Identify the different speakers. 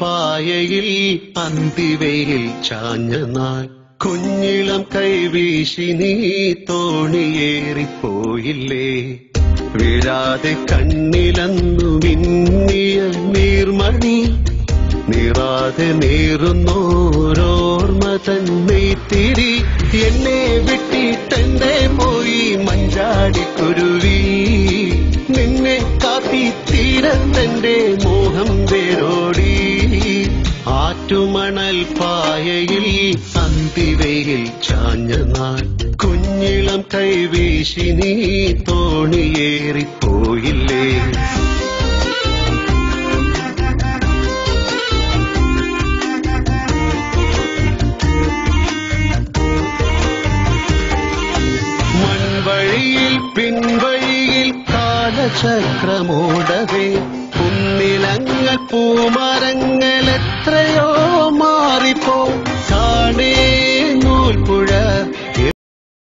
Speaker 1: പായയിൽ അന്തിവയിൽ ചാഞ്ഞ നാൾ കുഞ്ഞിളം കൈവീശി നീ തോണിയേറിപ്പോയില്ലേ വീഴാതെ കണ്ണിലന്നു മിന്നിയ നീർമണി നീറാതെ നീറുന്നോരോർമ്മ തന്നെത്തിരി എന്നെ വിട്ടിട്ടെന്തേ പോയി മഞ്ചാടിക്കുരുവി നിന്നെ കാത്തി തീരത്തെന്റെ മോഹം വേരോടി ആറ്റുമണൽ പായയിൽ അന്തിവയിൽ ചാഞ്ഞ നാൾ കുഞ്ഞിളം കൈവീശി നീ തോണിയേറിപ്പോയില്ലേ മൺവഴിയിൽ പിൻവഴിയിൽ കാലചക്രമോടവേ പുന്നിലങ്ങൾ പൂമരങ്ങൾ എത്രയോ